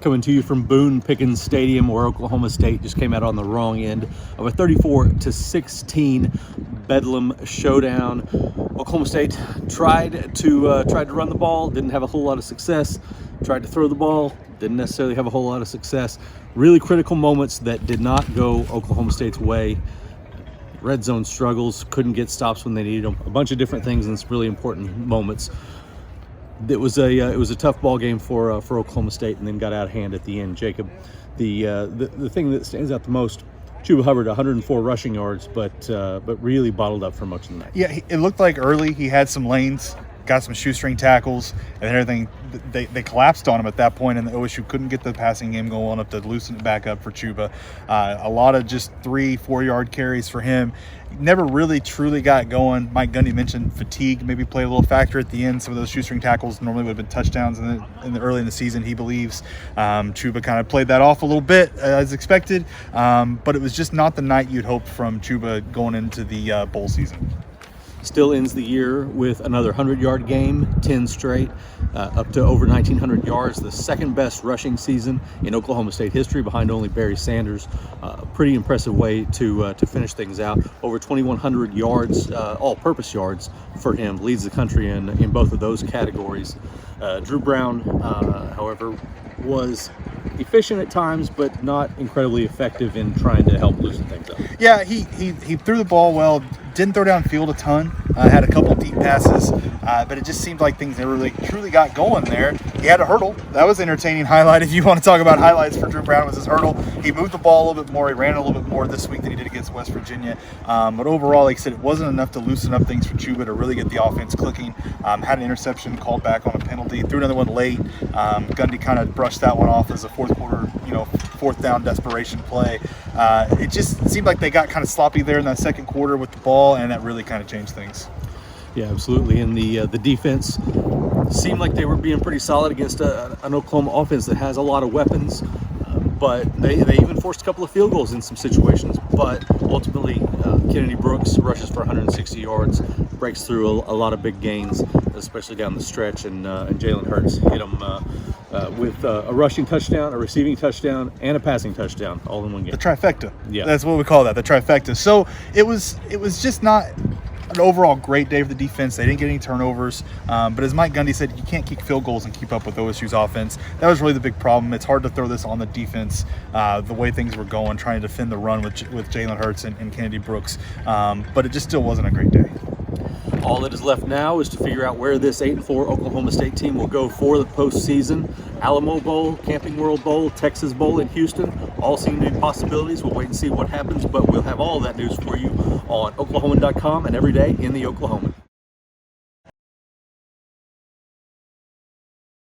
coming to you from Boone Pickens Stadium, where Oklahoma State just came out on the wrong end of a 34-16 Bedlam showdown. Oklahoma State tried to run the ball, didn't have a whole lot of success. Tried to throw the ball, didn't necessarily have a whole lot of success. Really critical moments that did not go Oklahoma State's way. Red zone struggles, couldn't get stops when they needed them. A bunch of different things in some really important moments. It was a tough ball game for Oklahoma State, and then got out of hand at the end. Jacob, the thing that stands out the most, Chuba Hubbard, 104 rushing yards, but really bottled up for much of the night. Yeah, it looked like early he had some lanes, got some shoestring tackles, and everything. They collapsed on him at that point, and the OSU couldn't get the passing game going up to loosen it back up for Chuba. A lot of just 3-4 yard carries for him. Never really truly got going. Mike Gundy mentioned fatigue maybe played a little factor at the end. Some of those shoestring tackles normally would have been touchdowns in the early in the season, he believes. Chuba kind of played that off a little bit as expected, but it was just not the night you'd hope from Chuba going into the bowl season. Still ends the year with another 100-yard game, 10 straight, up to over 1,900 yards, the second best rushing season in Oklahoma State history, behind only Barry Sanders. Pretty impressive way to finish things out. Over 2,100 yards, all-purpose yards for him, leads the country in both of those categories. Drew Brown, however, was efficient at times, but not incredibly effective in trying to help loosen things up. Yeah, he threw the ball well, didn't throw downfield a ton, had a couple deep passes, but it just seemed like things never really truly got going there. He had a hurdle. That was an entertaining highlight. If you want to talk about highlights for Drew Brown, was his hurdle. He moved the ball a little bit more. He ran a little bit more this week than he did against West Virginia. But overall, like I said, it wasn't enough to loosen up things for Chuba to really get the offense clicking. Had an interception called back on a penalty, threw another one late. Gundy kind of brushed that one off as a fourth down desperation play. It just seemed like they got kind of sloppy there in that second quarter with the ball, and that really kind of changed things. Yeah, absolutely. And the defense seemed like they were being pretty solid against an Oklahoma offense that has a lot of weapons. But they even forced a couple of field goals in some situations. But ultimately, Kennedy Brooks rushes for 160 yards, breaks through a lot of big gains, especially down the stretch. And Jalen Hurts hit him with a rushing touchdown, a receiving touchdown, and a passing touchdown, all in one game. The trifecta. Yeah, that's what we call that, the trifecta. So it was just not an overall great day for the defense. They didn't get any turnovers, but as Mike Gundy said, you can't kick field goals and keep up with OSU's offense. That was really the big problem. It's hard to throw this on the defense the way things were going, trying to defend the run with Jalen Hurts and Kennedy Brooks, but it just still wasn't a great day. All that is left now is to figure out where this 8-4 Oklahoma State team will go for the postseason. Alamo Bowl, Camping World Bowl, Texas Bowl in Houston, all seem to be possibilities. We'll wait and see what happens, but we'll have all of that news for you on Oklahoman.com and every day in the Oklahoman.